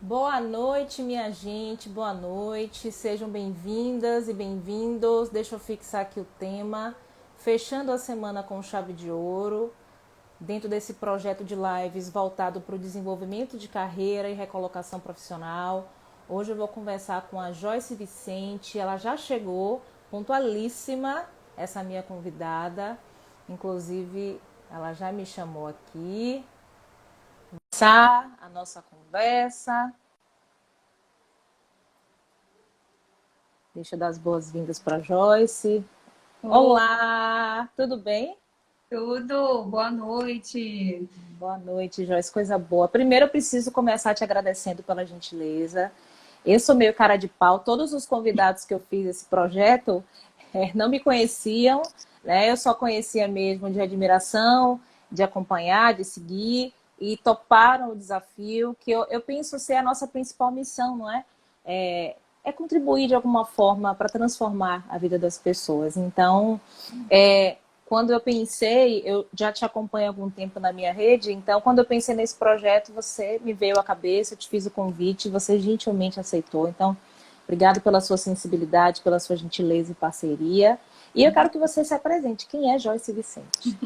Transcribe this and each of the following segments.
Boa noite, minha gente, boa noite. Sejam bem-vindas e bem-vindos. Deixa eu fixar aqui o tema. Fechando a semana com chave de ouro, dentro desse projeto de lives voltado para o desenvolvimento de carreira e recolocação profissional. Hoje eu vou conversar com a Joyce Vicente. Ela já chegou, pontualíssima, essa minha convidada. Inclusive, ela já me chamou aqui. Começar a nossa conversa. Deixa eu dar as boas-vindas para Joyce. Oi, Olá, tudo bem? tudo, boa noite. Boa noite, Joyce, coisa boa. Primeiro eu preciso começar te agradecendo pela gentileza. Eu sou meio cara de pau, todos os convidados que eu fiz esse projeto não me conheciam, né? Eu só conhecia mesmo de admiração, de acompanhar, de seguir, e toparam o desafio, que eu penso ser a nossa principal missão, não é? É contribuir de alguma forma para transformar a vida das pessoas. Então, é, quando eu pensei, eu já te acompanho há algum tempo na minha rede, então quando eu pensei nesse projeto, você me veio à cabeça, eu te fiz o convite, você gentilmente aceitou. Então, obrigado pela sua sensibilidade, pela sua gentileza e parceria. E eu quero que você se apresente. Quem é Joyce Vicente?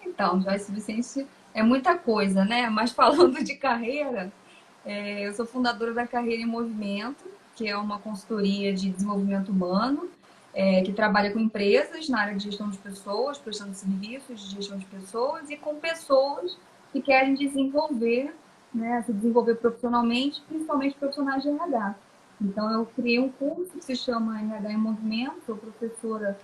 Então, Joyce Vicente é muita coisa, né? Mas falando de carreira, eu sou fundadora da Carreira em Movimento, que é uma consultoria de desenvolvimento humano, que trabalha com empresas na área de gestão de pessoas, prestando serviços de gestão de pessoas e com pessoas que querem desenvolver, né, se desenvolver profissionalmente, principalmente profissionais de RH. Então, eu criei um curso que se chama RH em Movimento, sou professora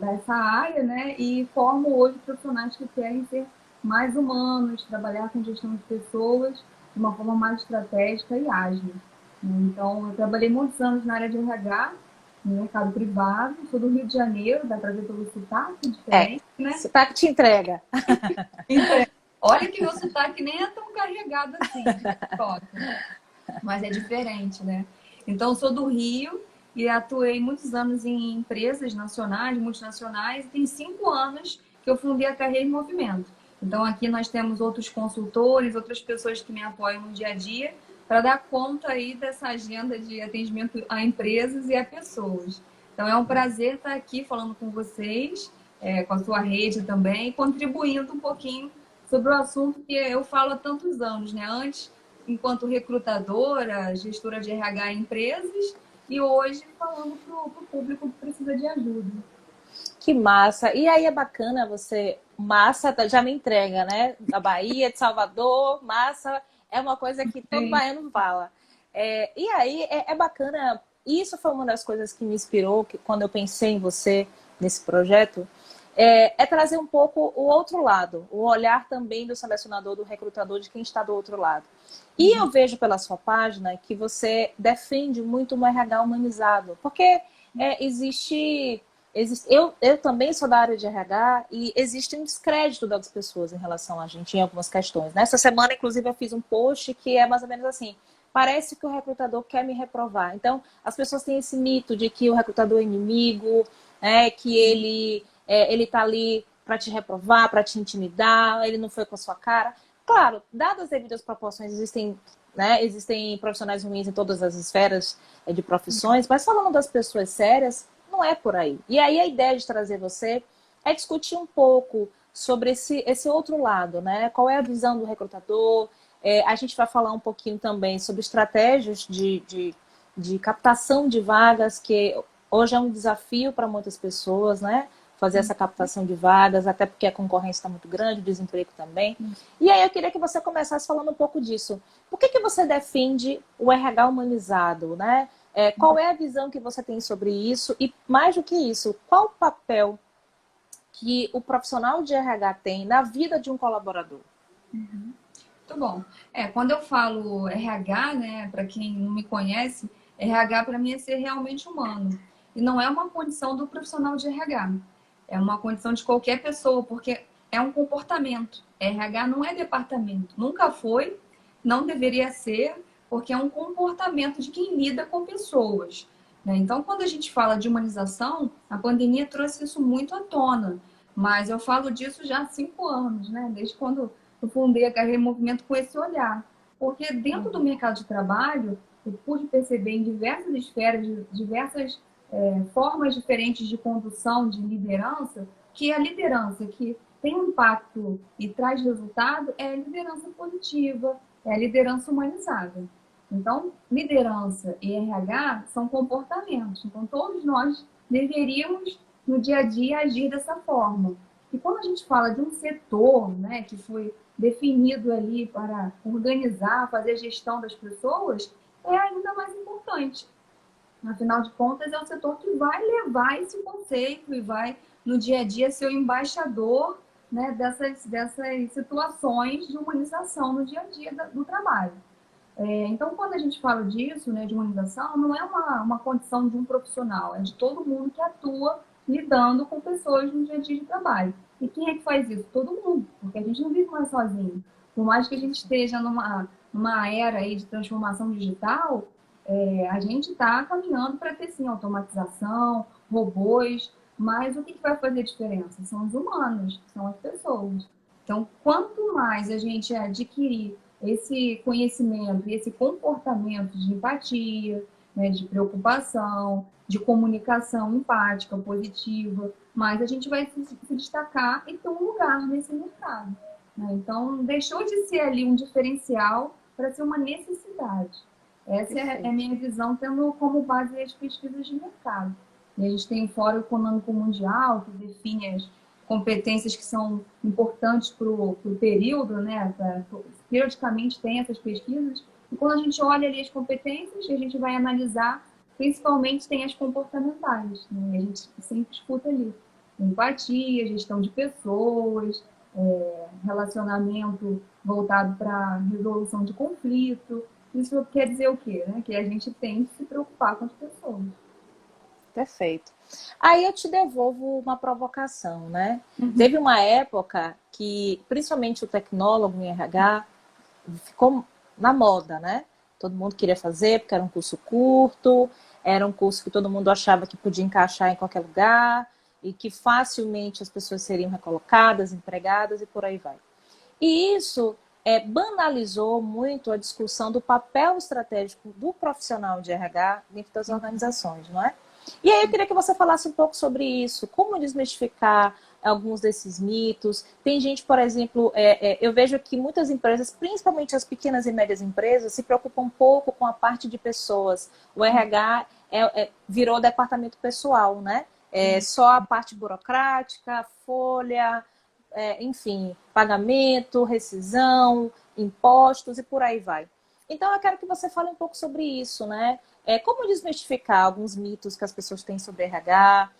dessa área, né, e formo hoje profissionais que querem ser mais humanos, trabalhar com gestão de pessoas de uma forma mais estratégica e ágil. Então, eu trabalhei muitos anos na área de RH, no mercado privado, sou do Rio de Janeiro, dá para ver pelo sotaque diferente, né? Sotaque te entrega. Então, olha que meu sotaque nem é tão carregado assim, mas é diferente, né? Então, sou do Rio e atuei muitos anos em empresas nacionais, multinacionais, e tem 5 anos que eu fundei a Carreira em Movimento. Então, aqui nós temos outros consultores, outras pessoas que me apoiam no dia a dia, para dar conta aí dessa agenda de atendimento a empresas e a pessoas. Então, é um prazer estar aqui falando com vocês, com a sua rede também, contribuindo um pouquinho sobre o assunto que eu falo há tantos anos, né? Antes enquanto recrutadora, gestora de RH em empresas e hoje falando para o público que precisa de ajuda. Que massa. E aí é bacana você. Massa já me entrega, né? Da Bahia, de Salvador, massa é uma coisa que todo Sim. baiano fala. E aí é bacana. Isso foi uma das coisas que me inspirou que, quando eu pensei em você nesse projeto. É trazer um pouco o outro lado, o olhar também do selecionador, do recrutador, de quem está do outro lado. E eu vejo pela sua página que você defende muito um RH humanizado, porque existe eu também sou da área de RH e existe um descrédito das pessoas em relação a gente em algumas questões. Nessa semana, inclusive, eu fiz um post que é mais ou menos assim: parece que o recrutador quer me reprovar. Então, as pessoas têm esse mito de que o recrutador é inimigo, que ele tá ali para te reprovar, para te intimidar, ele não foi com a sua cara. Claro, dadas as devidas proporções, existem profissionais ruins em todas as esferas de profissões, mas falando das pessoas sérias, não é por aí. E aí a ideia de trazer você é discutir um pouco sobre esse outro lado, né? Qual é a visão do recrutador? A gente vai falar um pouquinho também sobre estratégias de captação de vagas, que hoje é um desafio para muitas pessoas, né? Fazer essa captação de vagas, até porque a concorrência está muito grande, o desemprego também. E aí eu queria que você começasse falando um pouco disso. Por que você defende o RH humanizado, né? Qual é a visão que você tem sobre isso? E mais do que isso, qual o papel que o profissional de RH tem na vida de um colaborador? Muito bom. Quando eu falo RH, né, para quem não me conhece, RH para mim é ser realmente humano. E não é uma condição do profissional de RH. É uma condição de qualquer pessoa, porque é um comportamento. RH não é departamento. Nunca foi, não deveria ser, porque é um comportamento de quem lida com pessoas, né? Então, quando a gente fala de humanização, a pandemia trouxe isso muito à tona. Mas eu falo disso já há 5 anos, né? Desde quando eu fundei a Carreira em Movimento com esse olhar. Porque dentro do mercado de trabalho, eu pude perceber em diversas esferas, diversas formas diferentes de condução, de liderança, que a liderança que tem um impacto e traz resultado é a liderança positiva, é a liderança humanizada. Então, liderança e RH são comportamentos. Então, todos nós deveríamos, no dia a dia, agir dessa forma. E quando a gente fala de um setor, né, que foi definido ali para organizar, fazer a gestão das pessoas, é ainda mais importante. Afinal de contas, é o setor que vai levar esse conceito e vai, no dia a dia, ser o embaixador, né, dessas situações de humanização no dia a dia do trabalho. Então, quando a gente fala disso, né, de humanização, não é uma condição de um profissional, é de todo mundo que atua lidando com pessoas no dia a dia de trabalho. E quem é que faz isso? Todo mundo, porque a gente não vive mais sozinho. Por mais que a gente esteja numa era aí de transformação digital, a gente está caminhando para ter, sim, automatização, robôs, mas o que vai fazer diferença? São os humanos, são as pessoas. Então, quanto mais a gente adquirir esse conhecimento e esse comportamento de empatia, né, de preocupação, de comunicação empática, positiva, mais a gente vai se destacar e ter um lugar nesse mercado. Né? Então, deixou de ser ali um diferencial para ser uma necessidade. Essa é a minha visão, tendo como base as pesquisas de mercado. E a gente tem o Fórum Econômico Mundial, que define as competências que são importantes para o período, né? Periodicamente tem essas pesquisas. E quando a gente olha ali as competências, a gente vai analisar, principalmente tem as comportamentais. Né? A gente sempre escuta ali. Empatia, gestão de pessoas, relacionamento voltado para resolução de conflito. Isso quer dizer o quê? Né? Que a gente tem que se preocupar com as pessoas. Perfeito. Aí eu te devolvo uma provocação, né? Teve uma época que, principalmente o tecnólogo em RH, ficou na moda, né? Todo mundo queria fazer porque era um curso curto, era um curso que todo mundo achava que podia encaixar em qualquer lugar e que facilmente as pessoas seriam recolocadas, empregadas e por aí vai. E isso banalizou muito a discussão do papel estratégico do profissional de RH dentro das organizações, não é? E aí eu queria que você falasse um pouco sobre isso, como desmistificar alguns desses mitos. Tem gente, por exemplo, eu vejo que muitas empresas, principalmente as pequenas e médias empresas, se preocupam um pouco com a parte de pessoas. O RH virou departamento pessoal, né? Só a parte burocrática, folha, enfim, pagamento, rescisão, impostos e por aí vai. Então eu quero que você fale um pouco sobre isso, né? Como desmistificar alguns mitos que as pessoas têm sobre RH?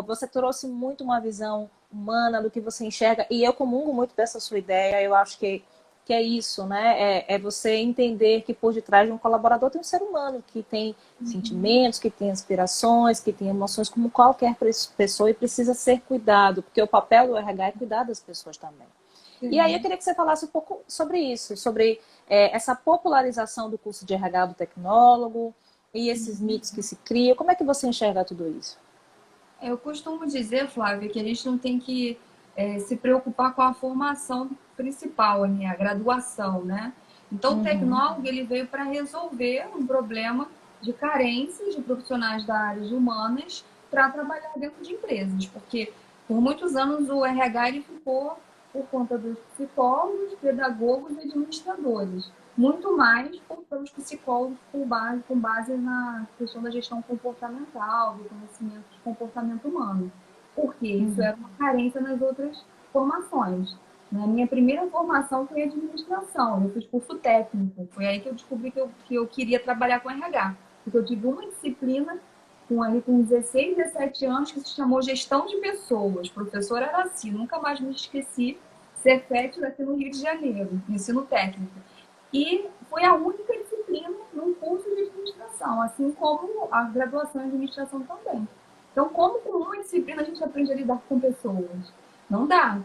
Você trouxe muito uma visão humana do que você enxerga, e eu comungo muito dessa sua ideia. Eu acho que é isso, né? É você entender que por detrás de um colaborador tem um ser humano que tem sentimentos, que tem aspirações, que tem emoções como qualquer pessoa e precisa ser cuidado, porque o papel do RH é cuidar das pessoas também. E aí eu queria que você falasse um pouco sobre isso, sobre essa popularização do curso de RH do tecnólogo e esses mitos que se criam. Como é que você enxerga tudo isso? Eu costumo dizer, Flávia, que a gente não tem que se preocupar com a formação principal, né? A graduação, né? Então, o tecnólogo ele veio para resolver um problema de carências de profissionais da área de humanas para trabalhar dentro de empresas, porque por muitos anos o RH ele ficou por conta dos psicólogos, pedagogos e administradores, muito mais pelos psicólogos com base na questão da gestão comportamental, do conhecimento de comportamento humano. Porque isso era uma carência nas outras formações. Na minha primeira formação foi administração, eu fiz curso técnico, foi aí que eu descobri que eu queria trabalhar com RH, porque eu tive uma disciplina com 16, 17 anos que se chamou Gestão de Pessoas, professora Araci, nunca mais me esqueci, Cefet aqui no Rio de Janeiro, ensino técnico. E foi a única disciplina num curso de administração, assim como a graduação em administração também. Então, como com uma disciplina a gente aprende a lidar com pessoas? Não dá.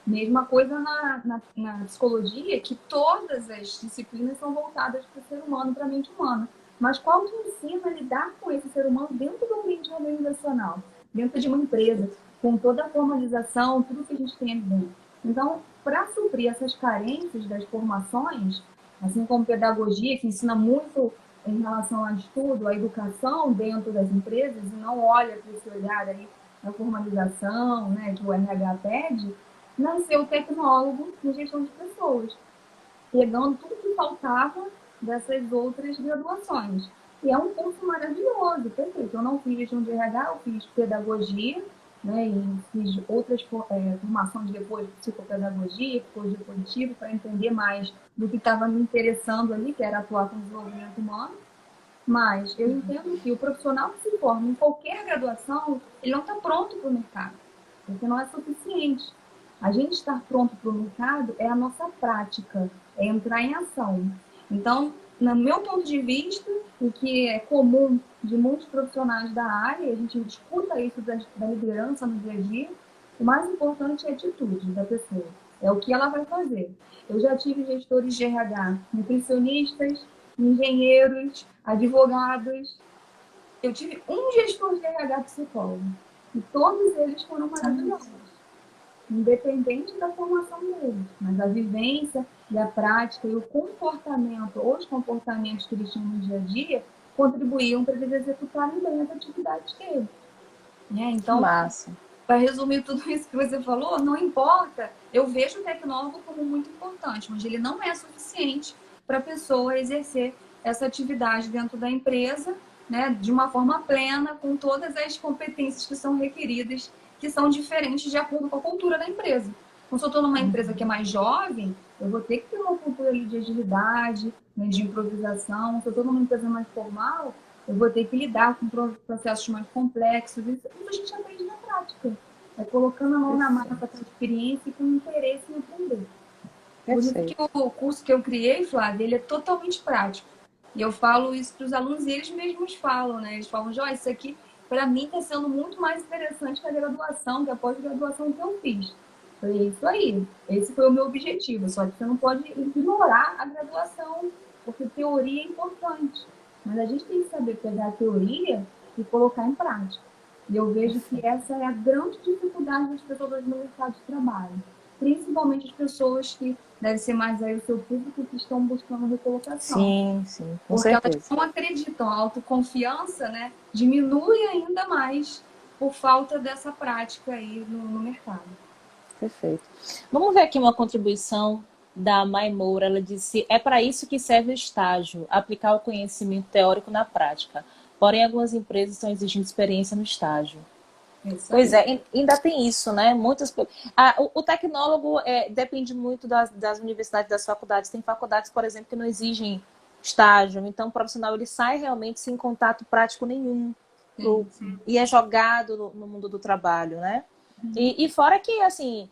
Mesma coisa na psicologia, que todas as disciplinas são voltadas para o ser humano, para a mente humana. Mas qual que ensina a lidar com esse ser humano dentro do ambiente organizacional? Dentro de uma empresa, com toda a formalização, tudo que a gente tem ali dentro. Então, para suprir essas carências das formações, Assim como pedagogia, que ensina muito em relação ao estudo, à educação dentro das empresas, e não olha para esse olhar aí da formalização, né, que o RH pede, nasceu o tecnólogo em gestão de pessoas, pegando tudo que faltava dessas outras graduações. E é um curso maravilhoso, perfeito. Eu não fiz gestão de RH, eu fiz pedagogia, né, e fiz outras formações depois, psicopedagogia, psicologia positiva, para entender mais do que estava me interessando ali, que era atuar com desenvolvimento humano. Mas eu entendo que o profissional que se forma em qualquer graduação, ele não está pronto para o mercado, porque não é suficiente. A gente estar pronto para o mercado é a nossa prática, é entrar em ação. Então, no meu ponto de vista, o que é comum de muitos profissionais da área, a gente escuta isso da liderança no dia a dia, o mais importante é a atitude da pessoa, é o que ela vai fazer. Eu já tive gestores de RH, nutricionistas, engenheiros, advogados. Eu tive um gestor de RH psicólogo e todos eles foram maravilhosos, independente da formação deles, mas a vivência e a prática e o comportamento, os comportamentos que eles tinham no dia a dia, contribuíam para eles executarem bem as atividades deles. Então, Massa. para resumir tudo isso que você falou, não importa, eu vejo o tecnólogo como muito importante, mas ele não é suficiente para a pessoa exercer essa atividade dentro da empresa, né, de uma forma plena, com todas as competências que são requeridas, que são diferentes de acordo com a cultura da empresa. Então, se eu estou numa empresa que é mais jovem, eu vou ter que ter uma cultura ali de agilidade, né, de improvisação. Se eu estou numa empresa mais formal, eu vou ter que lidar com processos mais complexos. Isso a gente aprende na prática. É colocando a mão na massa com a experiência e com interesse em aprender. Por isso que o curso que eu criei, Flávia, ele é totalmente prático. E eu falo isso para os alunos e eles mesmos falam, né? Eles falam, Joyce, isso aqui para mim está sendo muito mais interessante que a graduação, que a pós-graduação que eu fiz. Foi isso aí. Esse foi o meu objetivo. Só que você não pode ignorar a graduação, porque teoria é importante. Mas a gente tem que saber pegar a teoria e colocar em prática. E eu vejo que essa é a grande dificuldade das pessoas no mercado de trabalho. Principalmente as pessoas que devem ser mais aí o seu público que estão buscando recolocação. Sim, sim, com porque certeza. elas não acreditam. A autoconfiança, né, diminui ainda mais por falta dessa prática aí no mercado. Perfeito. Vamos ver aqui uma contribuição da Mai Moura. Ela disse: é para isso que serve o estágio, aplicar o conhecimento teórico na prática. Porém, algumas empresas estão exigindo experiência no estágio. Pois é, ainda tem isso, né? O tecnólogo depende muito das universidades, das faculdades. Tem faculdades, por exemplo, que não exigem estágio. Então, o profissional ele sai realmente sem contato prático nenhum. E é jogado no mundo do trabalho, né? E fora que, assim,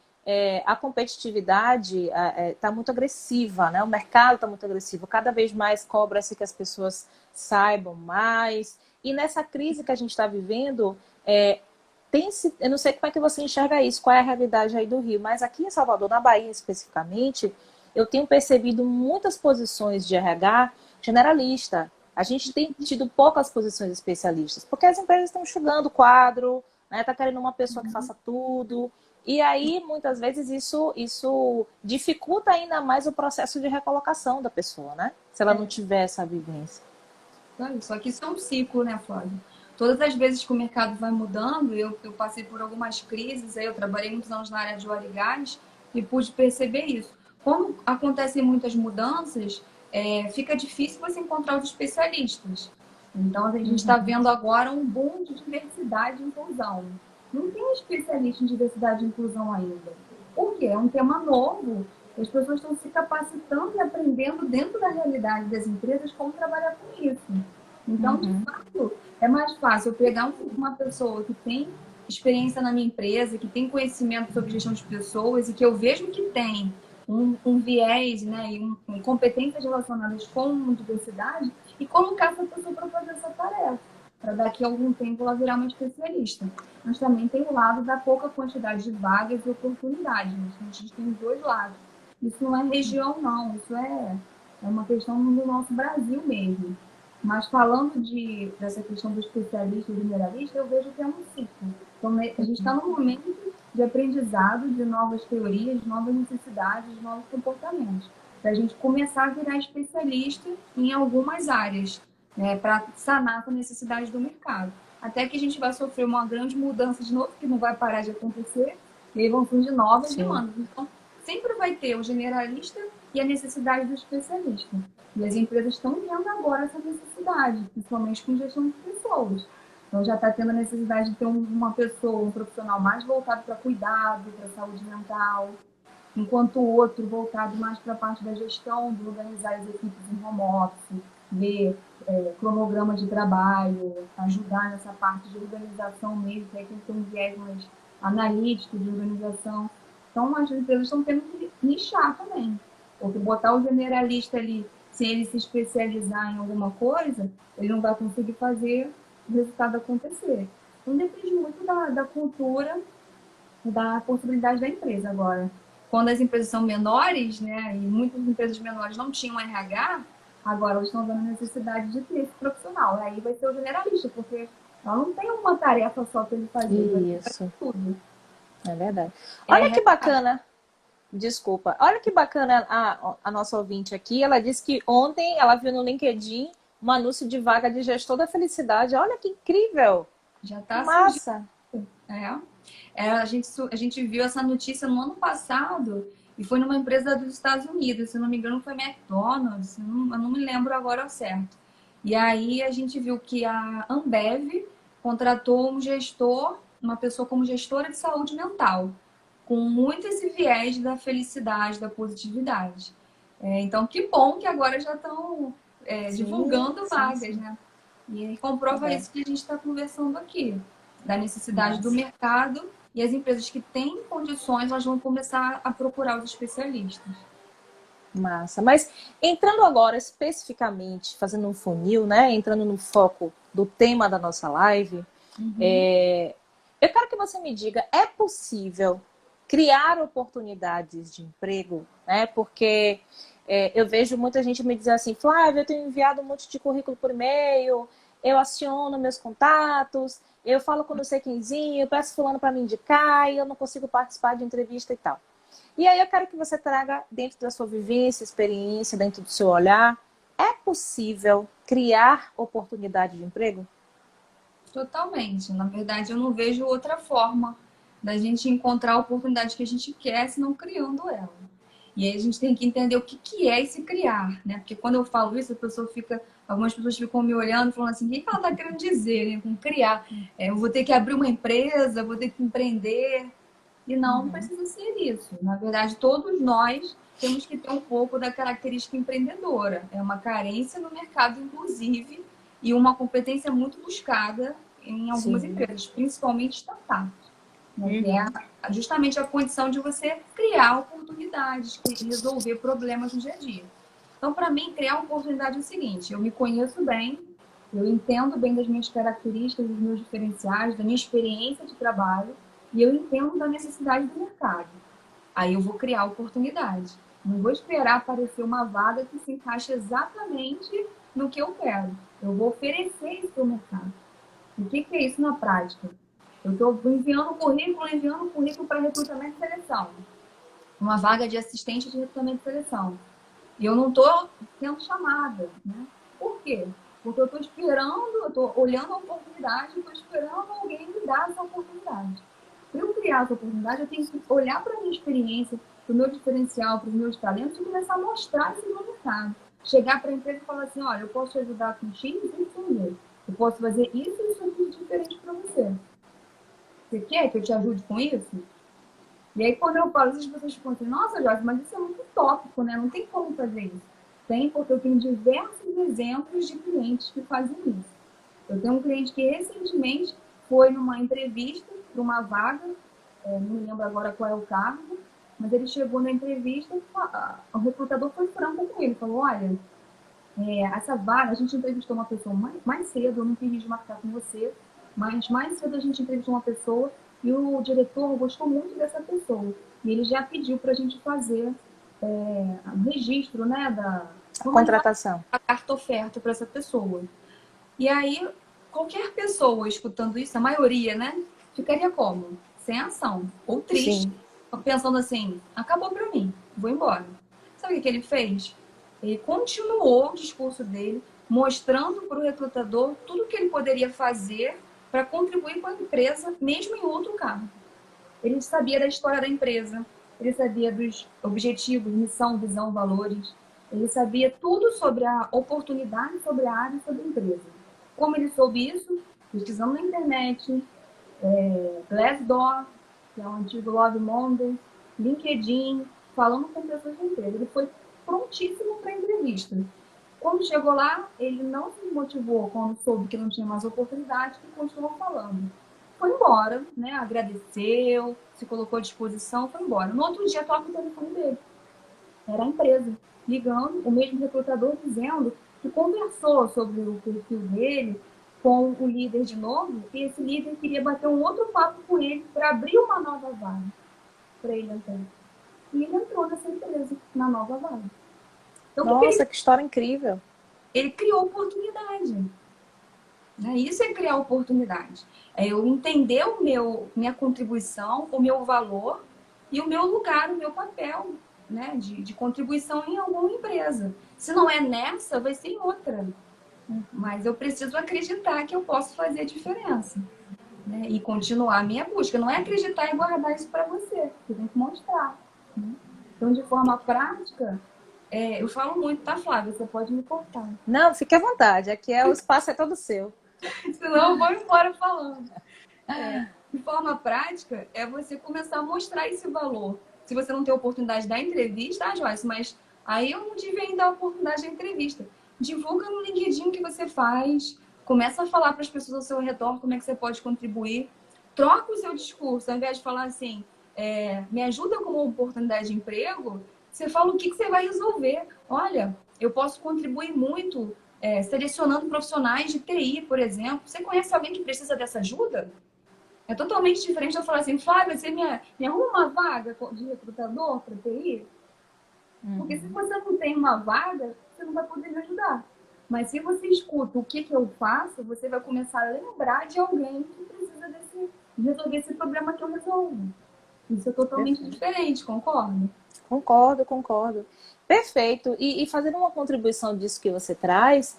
a competitividade está muito agressiva, né? O mercado está muito agressivo. Cada vez mais cobra-se que as pessoas saibam mais. E nessa crise que a gente está vivendo, eu não sei como é que você enxerga isso, qual é a realidade aí do Rio, mas aqui em Salvador, na Bahia especificamente, eu tenho percebido muitas posições de RH generalista. A gente tem tido poucas posições especialistas, porque as empresas estão enxugando o quadro, né? Tá querendo uma pessoa que faça tudo. E aí, muitas vezes, isso dificulta ainda mais o processo de recolocação da pessoa, né? Se ela não tiver essa vivência. Só que isso é um ciclo, né, Flávia? Todas as vezes que o mercado vai mudando, eu passei por algumas crises, aí eu trabalhei muitos anos na área de óleo e gás e pude perceber isso. Como acontecem muitas mudanças, fica difícil você encontrar os especialistas. Então, a gente está vendo agora um boom de diversidade e inclusão. Não tem especialista em diversidade e inclusão ainda. Por quê? É um tema novo. As pessoas estão se capacitando e aprendendo dentro da realidade das empresas como trabalhar com isso. Então, de fato, é mais fácil eu pegar uma pessoa que tem experiência na minha empresa, que tem conhecimento sobre gestão de pessoas e que eu vejo que tem um viés, né, e competências relacionadas com diversidade e colocar essa pessoa para fazer essa tarefa, para daqui a algum tempo ela virar uma especialista. Mas também tem o lado da pouca quantidade de vagas e oportunidades. Né? A gente tem os dois lados. Isso não é região, não. Isso é uma questão do nosso Brasil mesmo. Mas falando dessa questão do especialista e do generalista, eu vejo que é um ciclo. Então, a gente está num momento de aprendizado de novas teorias, novas necessidades, novos comportamentos. para a gente começar a virar especialista em algumas áreas, né, para sanar a necessidade do mercado. Até que a gente vai sofrer uma grande mudança de novo, que não vai parar de acontecer, e aí vão surgir novas demandas. Então, sempre vai ter o generalista e a necessidade do especialista. E as empresas estão vendo agora essa necessidade, principalmente com gestão de pessoas. Então, já está tendo a necessidade de ter uma pessoa, um profissional mais voltado para cuidado, para saúde mental, enquanto o outro voltado mais para a parte da gestão, de organizar as equipes em home office, ver cronograma de trabalho, ajudar nessa parte de organização mesmo, que aí tem que ter um viés mais analítico de organização. Então, as empresas estão tendo que nichar também. Porque botar o generalista ali, sem ele se especializar em alguma coisa, ele não vai conseguir fazer o resultado acontecer. Então, depende muito da cultura, da possibilidade da empresa agora. Quando as empresas são menores, né, e muitas empresas menores não tinham RH, agora elas estão vendo a necessidade de ter esse profissional. Aí vai ser o generalista, porque ela não tem uma tarefa só para ele fazer, Isso. tudo. É verdade. Olha que bacana. Desculpa. Olha que bacana a nossa ouvinte aqui. Ela disse que ontem ela viu no LinkedIn um anúncio de vaga de gestor da felicidade. Olha que incrível. Já está massa. A gente viu essa notícia no ano passado e foi numa empresa dos Estados Unidos. Se não me engano, foi McDonald's. Eu não me lembro agora ao certo. E aí a gente viu que a Ambev contratou um gestor, uma pessoa como gestora de saúde mental, com muito esse viés da felicidade, da positividade. Então, que bom que agora já estão divulgando vagas, né? E comprova isso que a gente está conversando aqui, da necessidade do mercado, e as empresas que têm condições, elas vão começar a procurar os especialistas. Massa. Mas entrando agora especificamente, fazendo um funil, né? Entrando no foco do tema da nossa live, eu quero que você me diga, é possível criar oportunidades de emprego, né? Porque eu vejo muita gente me dizer assim, Flávia, eu tenho enviado um monte de currículo por e-mail, eu aciono meus contatos, eu falo com não sei quemzinho, eu peço fulano para me indicar e eu não consigo participar de entrevista e tal. E aí eu quero que você traga, dentro da sua vivência, experiência, dentro do seu olhar, é possível criar oportunidade de emprego? Totalmente. Na verdade, eu não vejo outra forma da gente encontrar a oportunidade que a gente quer, senão criando ela. E aí a gente tem que entender o que é esse criar, né? Porque quando eu falo isso, algumas pessoas ficam me olhando, falando assim, o que ela está querendo dizer, né? Com criar. Eu vou ter que abrir uma empresa, vou ter que empreender. E não precisa ser isso. Na verdade, todos nós temos que ter um pouco da característica empreendedora. É uma carência no mercado, inclusive, e uma competência muito buscada em algumas empresas, principalmente startups. Que é justamente a condição de você criar oportunidades, resolver problemas no dia a dia. Então, para mim, criar uma oportunidade é o seguinte: eu me conheço bem, eu entendo bem das minhas características, dos meus diferenciais, da minha experiência de trabalho, e eu entendo da necessidade do mercado. Aí eu vou criar oportunidade. Não vou esperar aparecer uma vaga que se encaixe exatamente no que eu quero. Eu vou oferecer isso para o mercado. O que é isso na prática? Eu estou enviando currículo para recrutamento e seleção. Uma vaga de assistente de recrutamento e seleção. E eu não estou sendo chamada, né? Por quê? Porque eu estou esperando, eu estou olhando a oportunidade, estou esperando alguém me dar essa oportunidade. Para eu criar essa oportunidade, eu tenho que olhar para a minha experiência, para o meu diferencial, para os meus talentos e começar a mostrar isso no mercado. Chegar para a empresa e falar assim, olha, eu posso te ajudar com X, Y, Z. Eu posso fazer isso e isso aqui diferente para você. Você quer que eu te ajude com isso? E aí, quando eu falo isso, as pessoas ficam assim, nossa, Jorge, mas isso é muito tópico, né? Não tem como fazer isso. Tem, porque eu tenho diversos exemplos de clientes que fazem isso. Eu tenho um cliente que recentemente foi numa entrevista para uma vaga, não me lembro agora qual é o cargo, mas ele chegou na entrevista, o recrutador foi franco com ele, falou, olha, essa vaga, a gente entrevistou uma pessoa mais cedo, eu não quis desmarcar com você, mas mais cedo a gente entrevistou uma pessoa e o diretor gostou muito dessa pessoa. E ele já pediu para a gente fazer um registro, né, da contratação, a carta oferta para essa pessoa. E aí, qualquer pessoa escutando isso, a maioria, né, ficaria como? Sem ação, ou triste, pensando assim, acabou para mim, vou embora. Sabe o que ele fez? Ele continuou o discurso dele, mostrando para o recrutador tudo o que ele poderia fazer para contribuir com a empresa, mesmo em outro cargo. Ele sabia da história da empresa, ele sabia dos objetivos, missão, visão, valores. Ele sabia tudo sobre a oportunidade, sobre a área, sobre a empresa. Como ele soube isso? Pesquisando na internet, Glassdoor, que é o antigo Love Monday, LinkedIn, falando com pessoas da empresa. Ele foi prontíssimo para a entrevista. Quando chegou lá, ele não se motivou quando soube que não tinha mais oportunidade e continuou falando. Foi embora, né? Agradeceu, se colocou à disposição, foi embora. No outro dia, toca o telefone dele. Era a empresa, ligando, o mesmo recrutador dizendo que conversou sobre o perfil dele com o líder de novo, e esse líder queria bater um outro papo com ele para abrir uma nova vaga para ele entrar. E ele entrou nessa empresa, na nova vaga. Então, Nossa, que história incrível. Ele criou oportunidade. Né? Isso é criar oportunidade. É eu entender minha contribuição, o meu valor e o meu lugar, o meu papel, né? de contribuição em alguma empresa. Se não é nessa, vai ser em outra. Mas eu preciso acreditar que eu posso fazer a diferença. Né? E continuar a minha busca. Não é acreditar e guardar isso para você. Você tem que mostrar. Né? Então, de forma prática, eu falo muito, tá, Flávia? Você pode me cortar. Não, fique à vontade. Aqui o espaço é todo seu. Senão eu vou embora falando. De forma prática, é você começar a mostrar esse valor. Se você não tem oportunidade da entrevista, Joyce, mas aí eu não tive ainda a oportunidade da entrevista. Divulga no LinkedIn o que você faz, começa a falar para as pessoas ao seu redor como é que você pode contribuir. Troca o seu discurso, ao invés de falar assim, me ajuda com uma oportunidade de emprego, você fala o que você vai resolver. Olha, eu posso contribuir muito selecionando profissionais de TI, por exemplo. Você conhece alguém que precisa dessa ajuda? É totalmente diferente de eu falar assim, Flávia, você me arruma uma vaga de recrutador para TI? Porque se você não tem uma vaga, você não vai poder me ajudar. Mas se você escuta o que eu faço, você vai começar a lembrar de alguém que precisa resolver esse problema que eu resolvo. Isso é totalmente diferente, concorda? Concordo. Perfeito. E fazendo uma contribuição disso que você traz,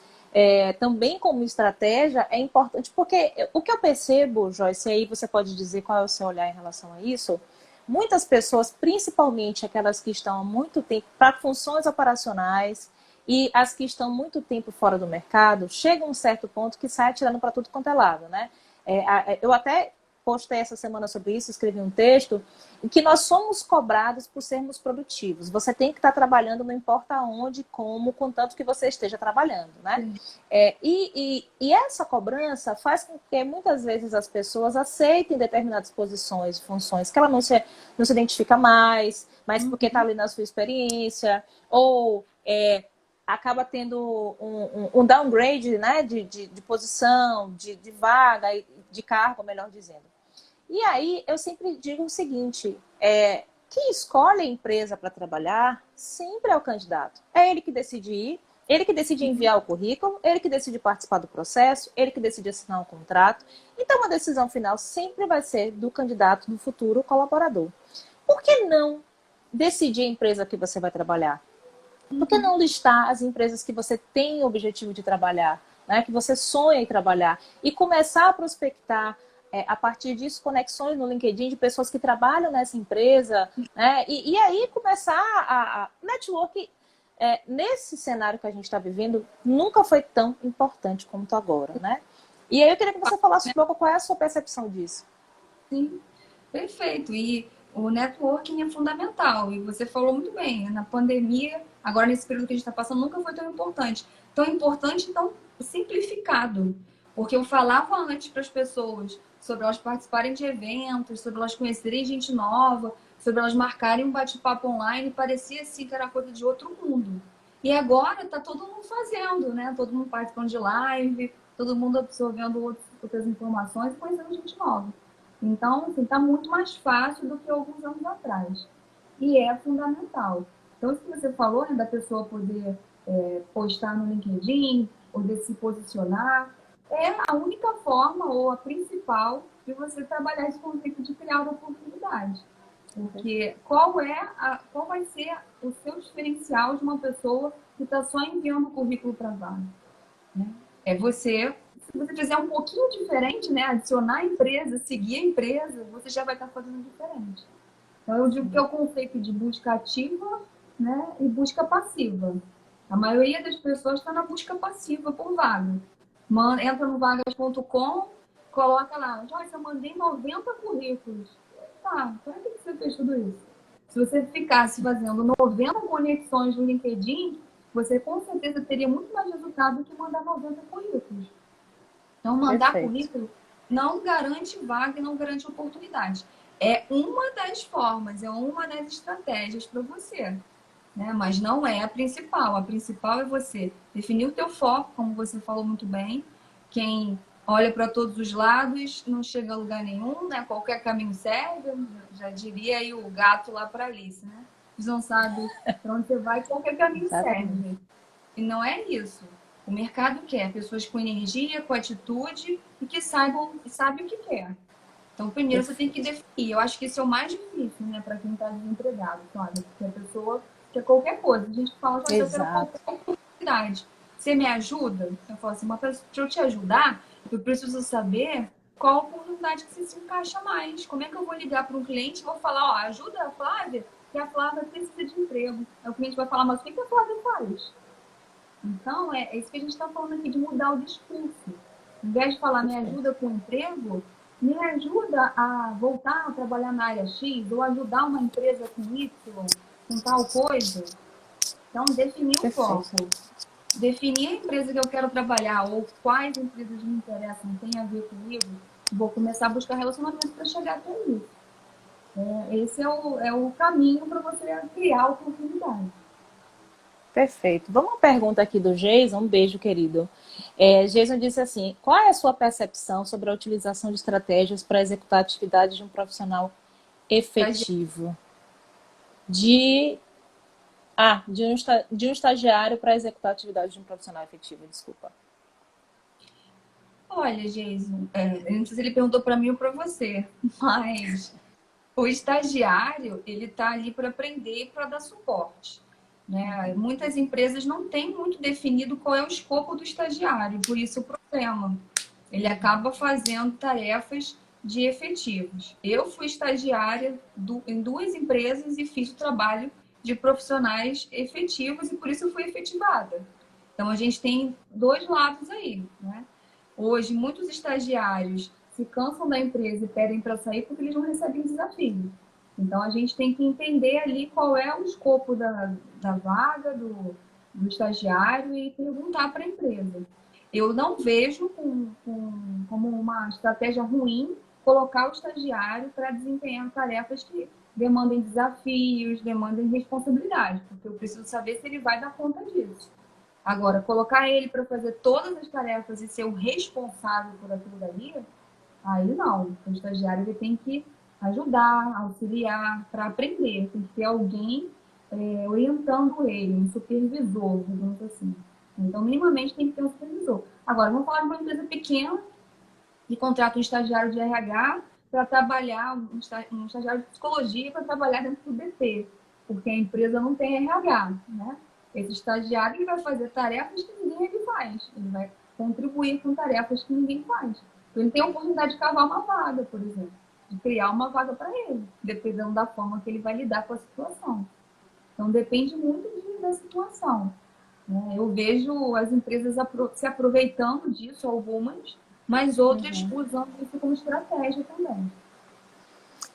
também como estratégia, é importante, porque o que eu percebo, Joyce, e aí você pode dizer qual é o seu olhar em relação a isso, muitas pessoas, principalmente aquelas que estão há muito tempo para funções operacionais e as que estão muito tempo fora do mercado, chega a um certo ponto que sai atirando para tudo quanto é lado, né? Eu até postei essa semana sobre isso, escrevi um texto, em que nós somos cobrados por sermos produtivos. Você tem que estar trabalhando, não importa onde, como, contanto que você esteja trabalhando, né? E essa cobrança faz com que muitas vezes as pessoas aceitem determinadas posições, funções que ela não se identifica mais, mas porque está ali na sua experiência, ou acaba tendo um downgrade, né, de posição, de vaga, de cargo, melhor dizendo. E aí, eu sempre digo o seguinte, quem escolhe a empresa para trabalhar sempre é o candidato. É ele que decide ir, ele que decide enviar o currículo, ele que decide participar do processo, ele que decide assinar um contrato. Então, a decisão final sempre vai ser do candidato, do futuro colaborador. Por que não decidir a empresa que você vai trabalhar? Por que não listar as empresas que você tem o objetivo de trabalhar, né? Que você sonha em trabalhar, e começar a prospectar a partir disso, conexões no LinkedIn de pessoas que trabalham nessa empresa, né? E aí começar a network. Nesse cenário que a gente está vivendo, nunca foi tão importante como está agora, né? E aí eu queria que você falasse um pouco qual é a sua percepção disso. Sim, perfeito. E o networking é fundamental. E você falou muito bem, na pandemia, agora nesse período que a gente está passando, nunca foi tão importante. Tão importante, tão simplificado. Porque eu falava antes para as pessoas sobre elas participarem de eventos, sobre elas conhecerem gente nova, sobre elas marcarem um bate-papo online, parecia assim que era coisa de outro mundo. E agora está todo mundo fazendo, né? Todo mundo participando de live, todo mundo absorvendo outras informações e conhecendo gente nova. Então, assim, está muito mais fácil do que alguns anos atrás. E é fundamental. Então, isso que você falou, né, da pessoa poder postar no LinkedIn, poder se posicionar, é a única forma ou a principal de você trabalhar esse conceito de criar uma oportunidade. Porque qual vai ser o seu diferencial de uma pessoa que está só enviando o currículo para vaga? Né? Se você fizer um pouquinho diferente, né? Adicionar a empresa, seguir a empresa, você já vai estar fazendo diferente. Então, eu digo que é o conceito de busca ativa, né, e busca passiva. A maioria das pessoas está na busca passiva por vaga. Entra no vagas.com, coloca lá, Joyce, eu mandei 90 currículos. Tá, para que você fez tudo isso? Se você ficasse fazendo 90 conexões no LinkedIn, você com certeza teria muito mais resultado do que mandar 90 currículos. Então, mandar Perfeito. currículo não garante vaga e não garante oportunidade. É uma das formas, é uma das estratégias para você, né? Mas não é a principal. A principal é você definir o teu foco, como você falou muito bem. Quem olha para todos os lados não chega a lugar nenhum, né? Qualquer caminho serve, já diria aí o gato lá para Alice, né? Você não sabe para onde você vai, qualquer caminho serve. E não é isso. O mercado quer pessoas com energia, com atitude e que sabem o que quer. Então, primeiro você tem que definir. Eu acho que isso é o mais difícil, né, para quem está desempregado, sabe? Porque a pessoa quer qualquer coisa. A gente fala, eu quero qualquer oportunidade. Você me ajuda? Eu falo assim, para eu te ajudar, eu preciso saber qual oportunidade que você se encaixa mais. Como é que eu vou ligar para um cliente e vou falar, ó, ajuda a Flávia, que a Flávia precisa de emprego. Aí o cliente vai falar, mas o que a Flávia faz? Então, é isso que a gente está falando aqui, de mudar o discurso. Em vez de falar, me ajuda com o emprego, me ajuda a voltar a trabalhar na área X, ou ajudar uma empresa com Y, com tal coisa. Então, definir o foco. Definir a empresa que eu quero trabalhar, ou quais empresas me interessam, tem a ver comigo, vou começar a buscar relacionamento para chegar até isso. Esse é o caminho para você criar oportunidade. Perfeito. Vamos uma pergunta aqui do Jason. Um beijo, querido. Jason disse assim, qual é a sua percepção sobre a utilização de estratégias para executar atividades de um profissional efetivo? De um estagiário para executar a atividade de um profissional efetivo, desculpa. Olha, Jason, eu não sei se ele perguntou para mim ou para você, mas o estagiário, ele está ali para aprender e para dar suporte. Né? Muitas empresas não têm muito definido qual é o escopo do estagiário, por isso o problema. Ele acaba fazendo tarefas de efetivos. Eu fui estagiária em 2 empresas e fiz o trabalho de profissionais efetivos e por isso eu fui efetivada. Então a gente tem 2 lados aí, né? Hoje, muitos estagiários se cansam da empresa e pedem para sair porque eles não recebem desafio. Então, a gente tem que entender ali qual é o escopo da vaga, do estagiário e perguntar para a empresa. Eu não vejo como uma estratégia ruim colocar o estagiário para desempenhar tarefas que demandem desafios, demandem responsabilidade, porque eu preciso saber se ele vai dar conta disso. Agora, colocar ele para fazer todas as tarefas e ser o responsável por aquilo dali, aí não. O estagiário ele tem que ajudar, auxiliar, para aprender. Tem que ter alguém orientando ele, um supervisor, digamos assim. Então, minimamente tem que ter um supervisor. Agora, vamos falar de uma empresa pequena que contrata um estagiário de RH para trabalhar, um estagiário de psicologia para trabalhar dentro do BP, porque a empresa não tem RH, né? Esse estagiário ele vai fazer tarefas que ninguém faz. Ele vai contribuir com tarefas que ninguém faz. Então, ele tem a oportunidade de cavar uma vaga, por exemplo. De criar uma vaga para ele, dependendo da forma que ele vai lidar com a situação. Então, depende muito da situação. Né? Eu vejo as empresas se aproveitando disso, algumas, mas outras usando isso como estratégia também.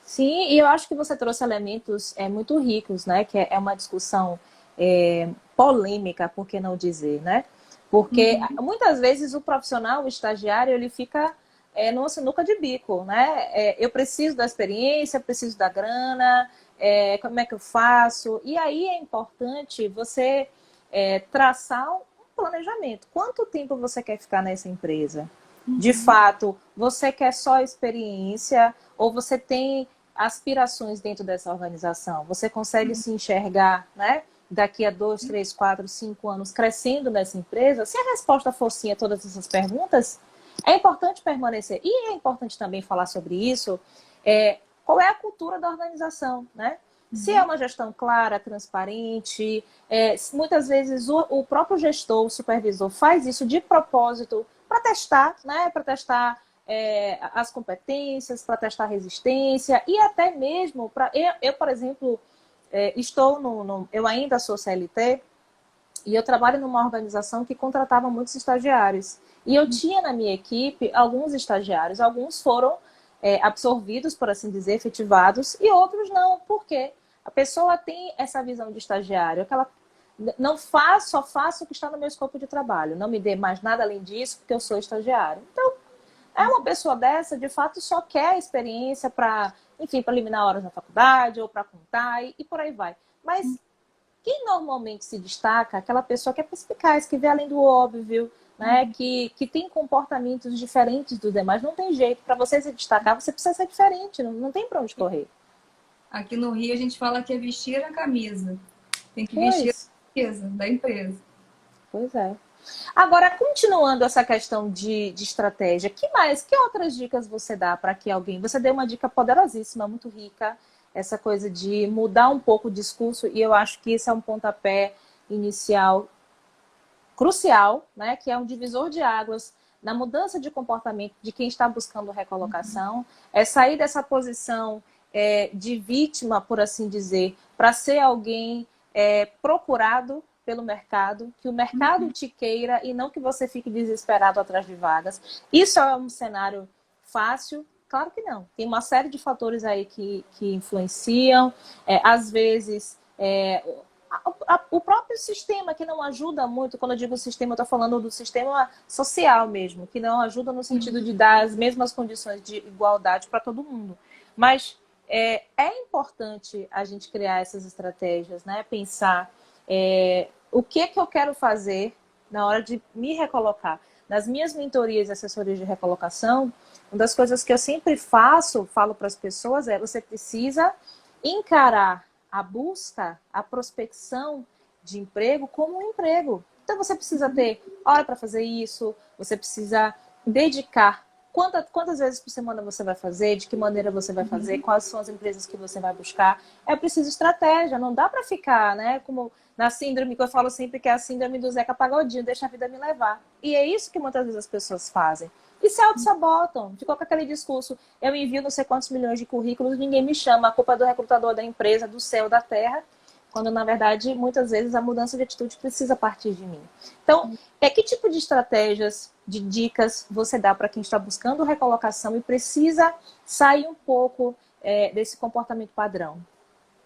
Sim, e eu acho que você trouxe elementos muito ricos, né? Que é uma discussão polêmica, por que não dizer, né? Porque muitas vezes o profissional, o estagiário, ele fica numa sinuca de bico, né? Eu preciso da experiência, preciso da grana, como é que eu faço? E aí é importante você traçar um planejamento. Quanto tempo você quer ficar nessa empresa? De fato, você quer só experiência ou você tem aspirações dentro dessa organização? Você consegue se enxergar, né? Daqui a 2, 3, 4, 5 anos crescendo nessa empresa? Se a resposta for sim a todas essas perguntas, é importante permanecer. E é importante também falar sobre isso, qual é a cultura da organização, né? Se é uma gestão clara, transparente, muitas vezes o próprio gestor, o supervisor, faz isso de propósito para testar, né? Para testar as competências, para testar a resistência e até mesmo para... Eu, por exemplo, eu ainda sou CLT e eu trabalho numa organização que contratava muitos estagiários. E eu tinha na minha equipe alguns estagiários, alguns foram absorvidos, por assim dizer, efetivados, e outros não. Por quê? A pessoa tem essa visão de estagiário, que ela não faz, só faço o que está no meu escopo de trabalho, não me dê mais nada além disso, porque eu sou estagiário. Então, uma pessoa dessa, de fato, só quer a experiência para, enfim, para eliminar horas na faculdade ou para contar e por aí vai. Mas quem normalmente se destaca é aquela pessoa que é perspicaz, que vê além do óbvio, né? Que tem comportamentos diferentes dos demais. Não tem jeito. Para você se destacar, você precisa ser diferente. Não tem para onde correr. Aqui no Rio a gente fala que é vestir a camisa. Tem que vestir a camisa da empresa. Pois é. Agora, continuando essa questão de estratégia, que outras dicas você dá para que alguém... Você deu uma dica poderosíssima, muito rica, essa coisa de mudar um pouco o discurso, e eu acho que esse é um pontapé inicial crucial, né? Que é um divisor de águas na mudança de comportamento de quem está buscando recolocação, é sair dessa posição de vítima, por assim dizer, para ser alguém procurado pelo mercado, que o mercado te queira e não que você fique desesperado atrás de vagas. Isso é um cenário fácil? Claro que não. Tem uma série de fatores aí que influenciam. Às vezes, o próprio sistema que não ajuda muito. Quando eu digo sistema, eu estou falando do sistema social mesmo, que não ajuda no sentido de dar as mesmas condições de igualdade para todo mundo. Mas é importante a gente criar essas estratégias, né? Pensar o que eu quero fazer na hora de me recolocar. Nas minhas mentorias e assessorias de recolocação, uma das coisas que eu sempre falo para as pessoas você precisa encarar a busca, a prospecção de emprego como um emprego. Então você precisa ter hora para fazer isso, você precisa dedicar. Quantas vezes por semana você vai fazer, de que maneira você vai fazer, quais são as empresas que você vai buscar. É preciso estratégia, não dá para ficar, né? Como na síndrome, que eu falo sempre que é a síndrome do Zeca Pagodinho, deixa a vida me levar. E é isso que muitas vezes as pessoas fazem. E se auto-sabotam, ficou com aquele discurso, eu envio não sei quantos milhões de currículos, ninguém me chama, a culpa é do recrutador da empresa, do céu, da terra, quando na verdade, muitas vezes, a mudança de atitude precisa partir de mim. Então, que tipo de estratégias, de dicas você dá para quem está buscando recolocação e precisa sair um pouco desse comportamento padrão?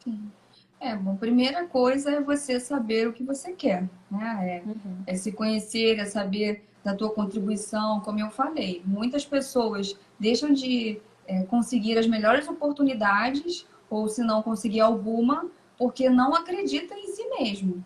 Sim. Bom, primeira coisa é você saber o que você quer, né? É se conhecer, é saber da tua contribuição, como eu falei. Muitas pessoas deixam de conseguir as melhores oportunidades, ou se não conseguir alguma, porque não acreditam em si mesmo.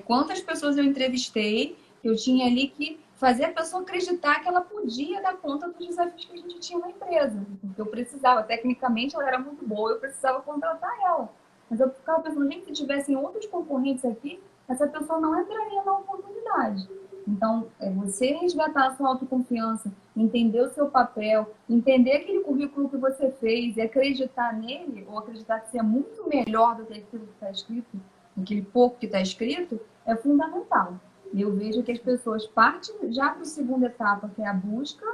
Quantas pessoas eu entrevistei, eu tinha ali que fazer a pessoa acreditar que ela podia dar conta dos desafios que a gente tinha na empresa. Porque eu precisava, tecnicamente ela era muito boa, eu precisava contratar ela. Mas eu ficava pensando, gente, se tivessem outros concorrentes aqui, essa pessoa não entraria na oportunidade. Então, você resgatar a sua autoconfiança, entender o seu papel, entender aquele currículo que você fez e acreditar nele, ou acreditar que você é muito melhor do que aquilo que está escrito, aquele pouco que está escrito, é fundamental. E eu vejo que as pessoas partem já para a segunda etapa, que é a busca,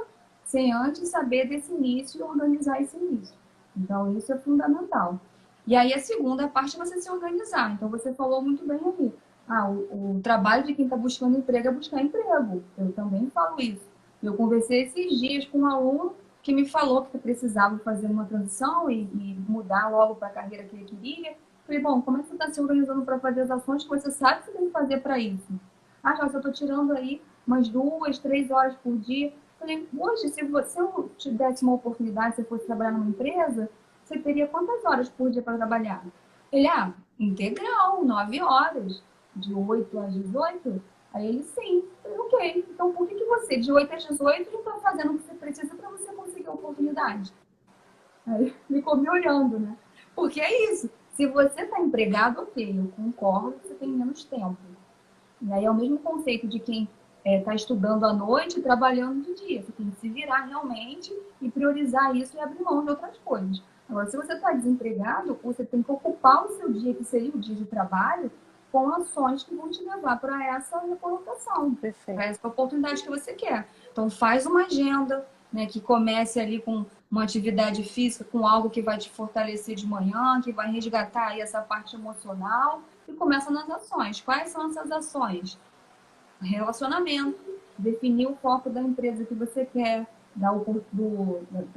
sem antes saber desse início e organizar esse início. Então, isso é fundamental. E aí, a segunda parte é você se organizar. Então, você falou muito bem ali. O trabalho de quem está buscando emprego é buscar emprego. Eu também falo isso. Eu conversei esses dias com um aluno que me falou que precisava fazer uma transição e mudar logo para a carreira que ele queria. Falei, bom, como é que você está se organizando para fazer as ações que você sabe que você tem que fazer para isso? Já eu estou tirando aí umas 2, 3 horas por dia. Falei, hoje, se eu te desse uma oportunidade, se você fosse trabalhar numa empresa, você teria quantas horas por dia para trabalhar? Ele, integral, 9 horas, de 8 às 18. Aí ele, sim. Eu falei, ok, então por que você, de 8 às 18, não está fazendo o que você precisa para você conseguir a oportunidade? Aí ficou me olhando, né? Porque é isso. Se você está empregado, ok, eu concordo que você tem menos tempo. E aí é o mesmo conceito de quem está estudando à noite e trabalhando de dia. Você tem que se virar realmente e priorizar isso e abrir mão de outras coisas. Agora, se você está desempregado, você tem que ocupar o seu dia, que seria o dia de trabalho, com ações que vão te levar para essa recolocação, para essa oportunidade que você quer. Então, faz uma agenda, né, que comece ali com uma atividade física, com algo que vai te fortalecer de manhã, que vai resgatar aí essa parte emocional, e começa nas ações. Quais são essas ações? Relacionamento, definir o foco da empresa que você quer, da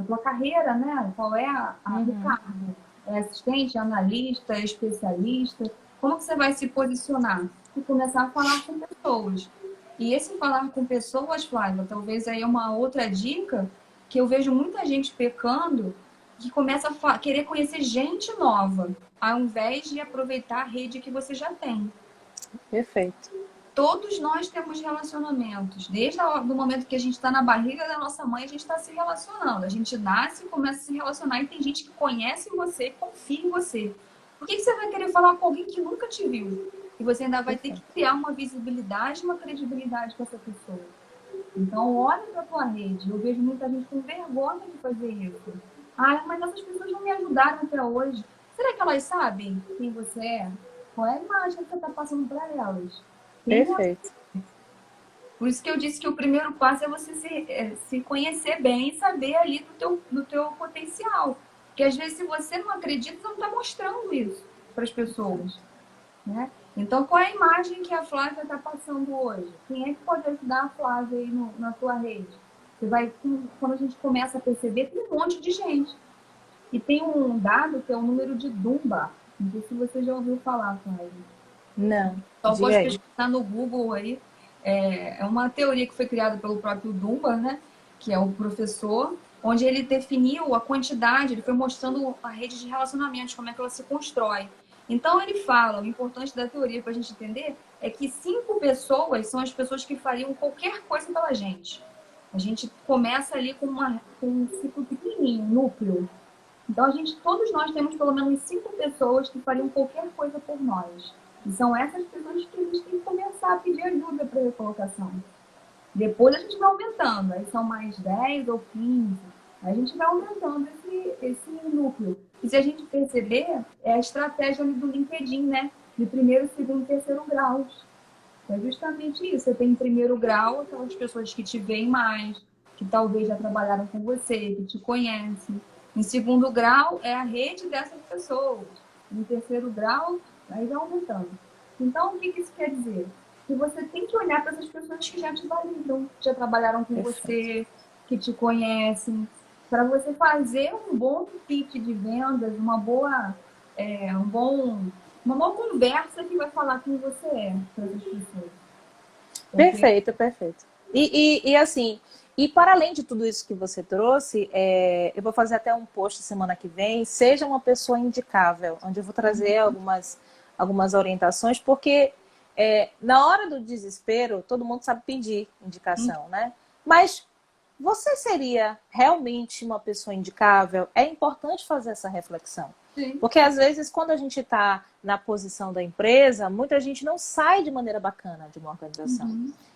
tua carreira, né? Qual é o cargo? É assistente, analista, especialista? Como que você vai se posicionar? E começar a falar com pessoas. E esse falar com pessoas, Flávia, talvez aí é uma outra dica que eu vejo muita gente pecando, que começa a querer conhecer gente nova, ao invés de aproveitar a rede que você já tem. Perfeito. Todos nós temos relacionamentos. Desde o momento que a gente está na barriga da nossa mãe, a gente está se relacionando. A gente nasce e começa a se relacionar. E tem gente que conhece você, confia em você. Por que você vai querer falar com alguém que nunca te viu? E você ainda vai ter que criar uma visibilidade, uma credibilidade com essa pessoa. Então, olha para a tua rede. Eu vejo muita gente com vergonha de fazer isso. Ah, mas essas pessoas não me ajudaram até hoje. Será que elas sabem quem você é? Qual é a imagem que você está passando para elas? Perfeito. Por isso que eu disse que o primeiro passo é você se conhecer bem e saber ali do teu potencial. Porque às vezes, se você não acredita, você não está mostrando isso para as pessoas. Né? Então, qual é a imagem que a Flávia está passando hoje? Quem é que pode ajudar a Flávia aí na tua rede? Quando a gente começa a perceber, tem um monte de gente. E tem um dado que é o número de Dunbar. Não sei se você já ouviu falar, Flávia. Não. Só pode pesquisar no Google aí. É uma teoria que foi criada pelo próprio Dunbar, né? Que é o professor, onde ele definiu a quantidade, ele foi mostrando a rede de relacionamentos, como é que ela se constrói. Então ele fala, o importante da teoria para a gente entender é que 5 pessoas são as pessoas que fariam qualquer coisa pela gente. A gente começa ali com um ciclo pequenininho, um núcleo. Então todos nós temos pelo menos 5 pessoas que fariam qualquer coisa por nós. E são essas pessoas que a gente tem que começar a pedir ajuda para a recolocação. Depois a gente vai aumentando, aí são mais 10 ou 15. A gente vai aumentando esse núcleo. E se a gente perceber, é a estratégia do LinkedIn, né? De primeiro, segundo e terceiro graus. É justamente isso. Você tem em primeiro grau aquelas pessoas que te veem mais, que talvez já trabalharam com você, que te conhecem. Em segundo grau, é a rede dessas pessoas. Em terceiro grau, aí vai aumentando. Então, o que isso quer dizer? Que você tem que olhar para essas pessoas que já te validam, que já trabalharam com você, que te conhecem, para você fazer um bom pitch de vendas, uma boa conversa que vai falar quem você é para essas pessoas. Perfeito, perfeito. E assim, e para além de tudo isso que você trouxe, eu vou fazer até um post semana que vem, seja uma pessoa indicável, onde eu vou trazer algumas orientações, porque na hora do desespero, todo mundo sabe pedir indicação, né? Mas você seria realmente uma pessoa indicável? É importante fazer essa reflexão. Sim. Porque às vezes, quando a gente está na posição da empresa, muita gente não sai de maneira bacana de uma organização.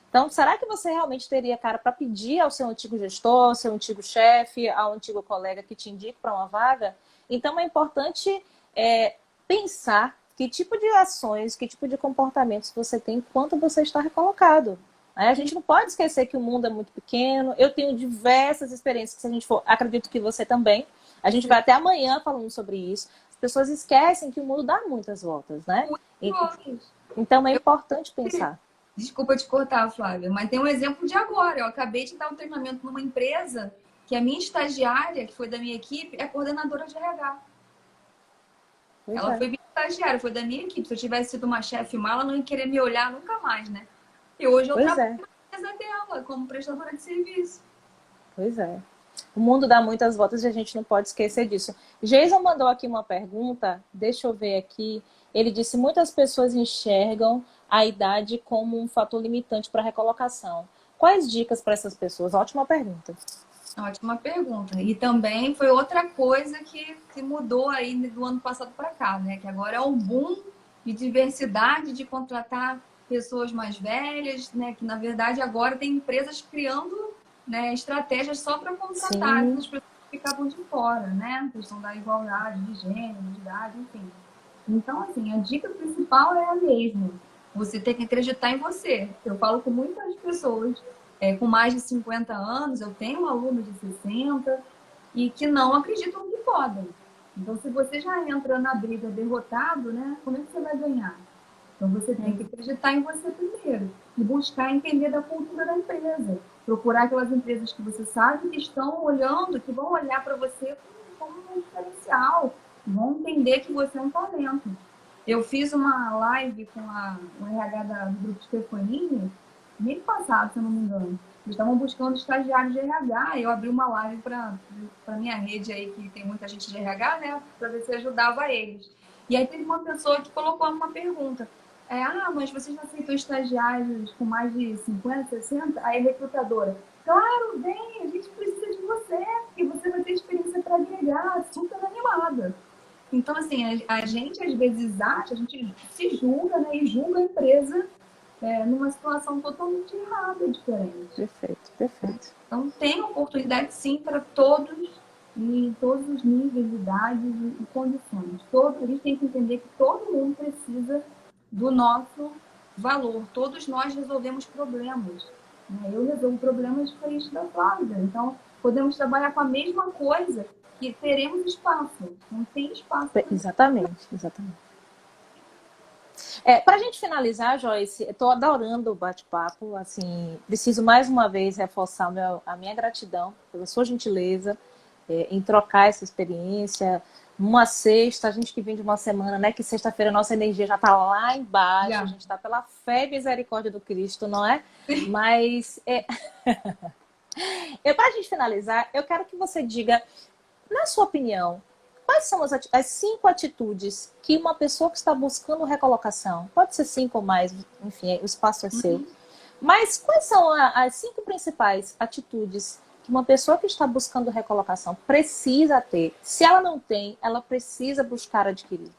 Então, será que você realmente teria cara para pedir ao seu antigo gestor, ao seu antigo chefe, ao antigo colega que te indique para uma vaga? Então, é importante pensar que tipo de ações, que tipo de comportamentos você tem enquanto você está recolocado. A gente não pode esquecer que o mundo é muito pequeno. Eu tenho diversas experiências, se a gente for, acredito que você também. A gente vai até amanhã falando sobre isso. As pessoas esquecem que o mundo dá muitas voltas, né? Então é importante pensar. Desculpa te cortar, Flávia, mas tem um exemplo de agora. Eu acabei de dar um treinamento numa empresa que a minha estagiária, que foi da minha equipe, é coordenadora de RH. Ela foi minha estagiária, foi da minha equipe. Se eu tivesse sido uma chefe má, ela não ia querer me olhar nunca mais, né? E hoje eu trabalho na empresa dela, como prestadora de serviço. Pois é. O mundo dá muitas voltas e a gente não pode esquecer disso. Jason mandou aqui uma pergunta, deixa eu ver aqui. Ele disse: muitas pessoas enxergam a idade como um fator limitante para a recolocação. Quais dicas para essas pessoas? Ótima pergunta. Ótima pergunta. E também foi outra coisa que mudou aí do ano passado para cá, né? Que agora é um boom de diversidade, de contratar pessoas mais velhas, né? Que na verdade agora tem empresas criando, né, estratégias só para contratar essas pessoas ficavam de fora, né? A questão da igualdade de gênero, de idade, enfim. Então, assim, a dica principal é a mesma. Você tem que acreditar em você. Eu falo com muitas pessoas com mais de 50 anos, eu tenho um aluno de 60 e que não acreditam que podem. Então, se você já entra na briga derrotado, né? Como é que você vai ganhar? Então, você tem que acreditar em você primeiro e buscar entender da cultura da empresa. Procurar aquelas empresas que você sabe que estão olhando, que vão olhar para você como um diferencial, vão entender que você é um talento. Eu fiz uma live com o RH do Grupo Stefanini, mês passado, se eu não me engano. Eles estavam buscando estagiários de RH. Eu abri uma live para minha rede aí, que tem muita gente de RH, né? Para ver se ajudava eles. E aí teve uma pessoa que colocou uma pergunta. Mas vocês não aceitam estagiários com mais de 50, 60? Aí a recrutadora, claro, vem, a gente precisa de você, porque você vai ter experiência para agregar, super animada. Então, assim, a gente às vezes acha, a gente se julga, né, e julga a empresa numa situação totalmente errada, diferente. Perfeito, perfeito. Então, tem oportunidade sim para todos, em todos os níveis, idades e condições. A gente tem que entender que todo mundo precisa do nosso valor. Todos nós resolvemos problemas. Né? Eu resolvo problemas diferentes da Flávia. Então, podemos trabalhar com a mesma coisa e teremos espaço. Não tem espaço. Exatamente, exatamente. Para a gente finalizar, Joyce, estou adorando o bate-papo. Assim, preciso mais uma vez reforçar a minha gratidão pela sua gentileza em trocar essa experiência. Uma sexta, a gente que vem de uma semana, né? Que sexta-feira a nossa energia já está lá embaixo, a gente está pela fé e misericórdia do Cristo, não é? Mas, para a gente finalizar, eu quero que você diga, na sua opinião, quais são as 5 atitudes que uma pessoa que está buscando recolocação, pode ser 5 ou mais, enfim, o espaço é seu, mas quais são as 5 principais atitudes que uma pessoa que está buscando recolocação precisa ter? Se ela não tem, ela precisa buscar adquirir.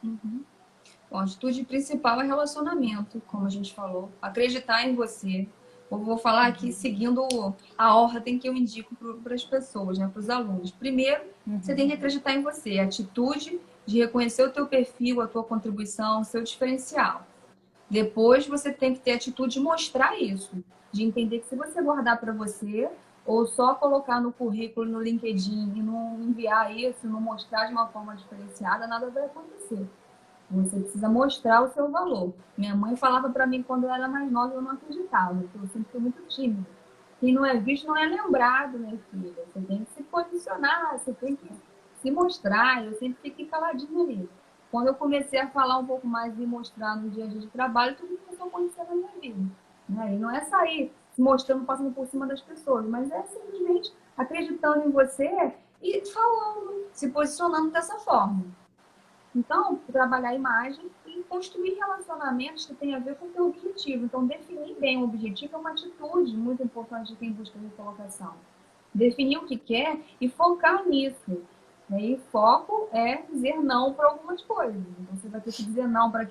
Bom, a atitude principal é relacionamento, como a gente falou. Acreditar em você. Eu vou falar aqui seguindo a ordem que eu indico para as pessoas, né, para os alunos. Primeiro, você tem que acreditar em você. A atitude de reconhecer o teu perfil, a tua contribuição, o seu diferencial. Depois, você tem que ter a atitude de mostrar isso. De entender que se você guardar para você, ou só colocar no currículo, no LinkedIn, e não enviar isso, não mostrar de uma forma diferenciada, nada vai acontecer. Você precisa mostrar o seu valor. Minha mãe falava para mim quando eu era mais nova, eu não acreditava, porque eu sempre fui muito tímida. Quem não é visto não é lembrado, minha filha. Você tem que se posicionar, você tem que se mostrar. Eu sempre fiquei caladinha ali. Quando eu comecei a falar um pouco mais e mostrar no dia a dia de trabalho, tudo começou a acontecer na minha vida. Né? E não é sair se mostrando, passando por cima das pessoas, mas é simplesmente acreditando em você e falando, se posicionando dessa forma. Então, trabalhar a imagem e construir relacionamentos que tenham a ver com o teu objetivo. Então, definir bem o objetivo é uma atitude muito importante de quem busca recolocação. Definir o que quer e focar nisso. E foco é dizer não para algumas coisas. Então, você vai ter que dizer não para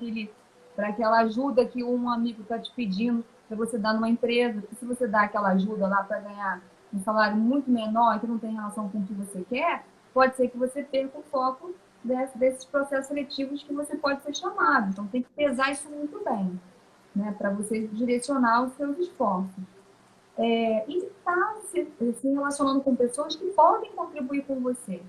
aquela ajuda que um amigo está te pedindo para você dar numa empresa. Porque se você dá aquela ajuda lá para ganhar um salário muito menor, que não tem relação com o que você quer, pode ser que você perca o foco desses processos seletivos que você pode ser chamado. Então, tem que pesar isso muito bem, né, para você direcionar os seus esforços. E estar se relacionando com pessoas que podem contribuir com você.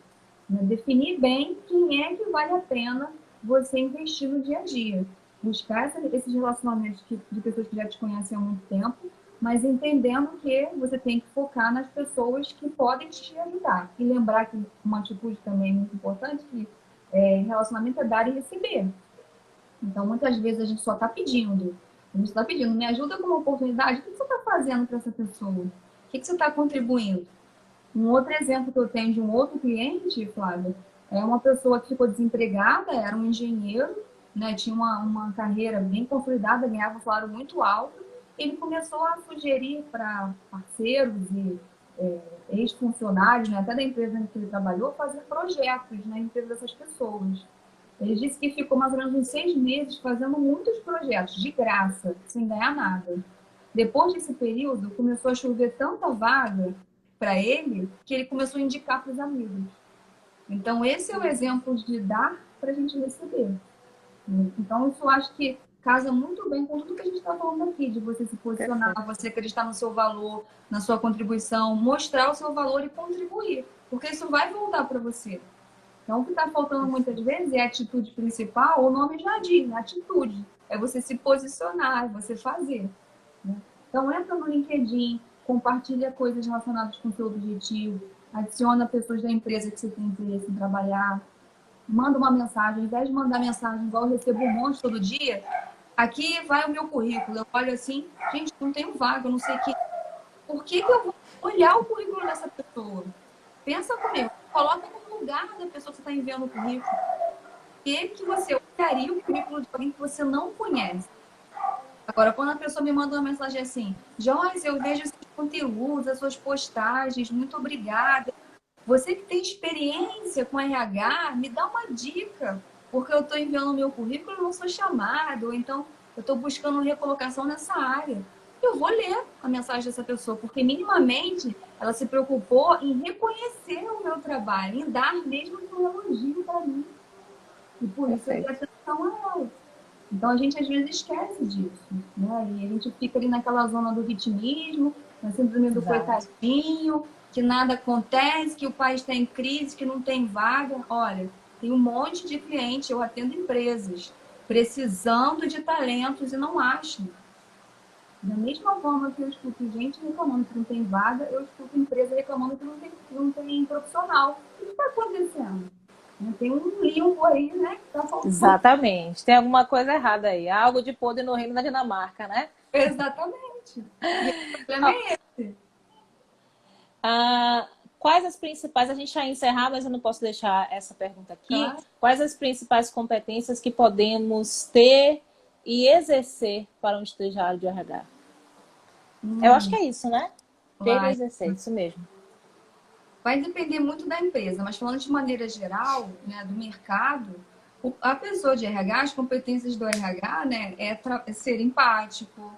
Né? Definir bem quem é que vale a pena você investir no dia a dia. Buscar esses relacionamentos de pessoas que já te conhecem há muito tempo, mas entendendo que você tem que focar nas pessoas que podem te ajudar. E lembrar que uma atitude também muito importante, que relacionamento é dar e receber. Então, muitas vezes a gente só está pedindo. A gente está pedindo, me ajuda com uma oportunidade. O que você está fazendo para essa pessoa? O que você está contribuindo? Um outro exemplo que eu tenho de um outro cliente, Flávia, é uma pessoa que ficou desempregada, era um engenheiro, né, tinha uma carreira bem consolidada, ganhava um salário muito alto. Ele começou a sugerir para parceiros e ex-funcionários, né, até da empresa em que ele trabalhou, fazer projetos na empresa dessas pessoas. Ele disse que ficou mais ou menos uns 6 meses fazendo muitos projetos, de graça, sem ganhar nada. Depois desse período, começou a chover tanta vaga para ele que ele começou a indicar para os amigos. Então, esse é o exemplo de dar para a gente receber. Então, isso eu acho que casa muito bem com tudo que a gente está falando aqui, de você se posicionar, você acreditar no seu valor, na sua contribuição, mostrar o seu valor e contribuir, porque isso vai voltar para você. Então, o que está faltando muitas vezes é a atitude principal, o nome já diz, atitude. É você se posicionar, é você fazer. Né? Então, entra no LinkedIn, compartilha coisas relacionadas com o seu objetivo, adiciona pessoas da empresa que você tem interesse em trabalhar, manda uma mensagem, ao invés de mandar mensagem igual eu recebo um monte todo dia, aqui vai o meu currículo. Eu olho assim, gente, não tenho vaga, eu não sei que. Por que eu vou olhar o currículo dessa pessoa? Pensa comigo, coloca no lugar da pessoa que você está enviando o currículo. Por que você olharia o currículo de alguém que você não conhece? Agora, quando a pessoa me manda uma mensagem assim, Joyce, eu vejo esses conteúdos, as suas postagens, muito obrigada. Você que tem experiência com RH, me dá uma dica, porque eu estou enviando o meu currículo, eu não sou chamado, ou então eu estou buscando recolocação nessa área. Eu vou ler a mensagem dessa pessoa, porque minimamente ela se preocupou em reconhecer o meu trabalho, em dar mesmo um elogio para mim. E por isso eu dei atenção a ela. Então a gente às vezes esquece disso, né? E a gente fica ali naquela zona do vitimismo, na síndrome do coitadinho, que nada acontece, que o país está em crise, que não tem vaga. Olha, tem um monte de clientes, eu atendo empresas precisando de talentos e não acham. Da mesma forma que eu escuto gente reclamando que não tem vaga, eu escuto empresa reclamando que não tem profissional. O que está acontecendo? Tem um limbo aí, né? Que tá faltando. Exatamente. Tem alguma coisa errada aí. Algo de podre no reino da Dinamarca, né? Exatamente. E o problema é esse. Quais as principais, a gente já ia encerrar, mas eu não posso deixar essa pergunta aqui. Claro. Quais as principais competências que podemos ter e exercer para um estagiário de RH? Eu acho que é isso, né? Ter e exercer, isso mesmo. Vai depender muito da empresa, mas falando de maneira geral, né, do mercado, a pessoa de RH, as competências do RH, né, é ser empático,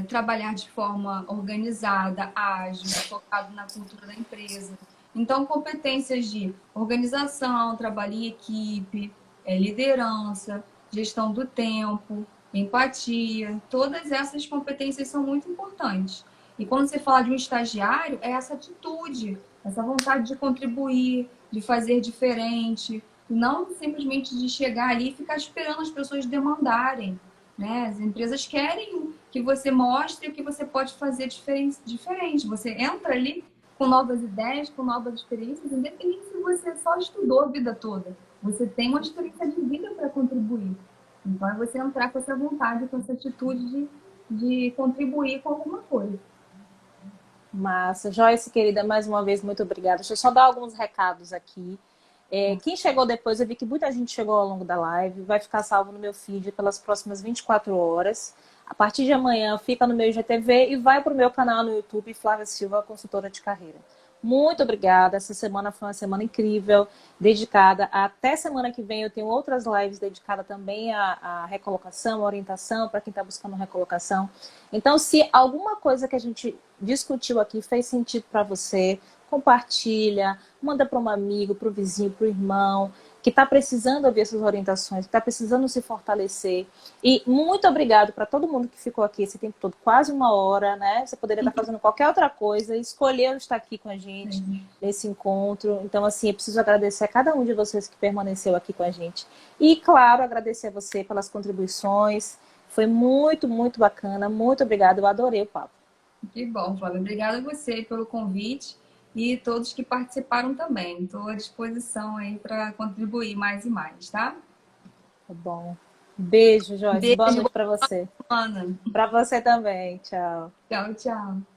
trabalhar de forma organizada, ágil, focado na cultura da empresa. Então, competências de organização, trabalho em equipe, liderança, gestão do tempo, empatia, todas essas competências são muito importantes. E quando você fala de um estagiário, é essa atitude, essa vontade de contribuir, de fazer diferente, não simplesmente de chegar ali e ficar esperando as pessoas demandarem. Né? As empresas querem que você mostre o que você pode fazer diferente. Você entra ali com novas ideias, com novas experiências, independente se você só estudou a vida toda. Você tem uma experiência de vida para contribuir. Então, é você entrar com essa vontade, com essa atitude de contribuir com alguma coisa. Massa. Joyce, querida, mais uma vez, muito obrigada. Deixa eu só dar alguns recados aqui. Quem chegou depois, eu vi que muita gente chegou ao longo da live, vai ficar salvo no meu feed pelas próximas 24 horas. A partir de amanhã, fica no meu IGTV e vai para o meu canal no YouTube, Flávia Silva, consultora de carreira. Muito obrigada. Essa semana foi uma semana incrível, dedicada. Até semana que vem eu tenho outras lives dedicadas também à recolocação, à orientação, para quem está buscando recolocação. Então, se alguma coisa que a gente discutiu aqui fez sentido para você, compartilha, manda para um amigo, para o vizinho, para o irmão, que está precisando ouvir essas orientações, que está precisando se fortalecer. E muito obrigado para todo mundo que ficou aqui esse tempo todo, quase uma hora, né? Você poderia estar fazendo qualquer outra coisa, escolheu estar aqui com a gente nesse encontro. Então, assim, eu preciso agradecer a cada um de vocês que permaneceu aqui com a gente. E, claro, agradecer a você pelas contribuições. Foi muito, muito bacana. Muito obrigada. Eu adorei o papo. Que bom, Flávia. Obrigada a você pelo convite e todos que participaram também. Estou à disposição aí para contribuir mais e mais, tá? Tá bom. Beijo, Joyce. Beijo, boa noite para você. Ana. Para você também. Tchau. Tchau, tchau.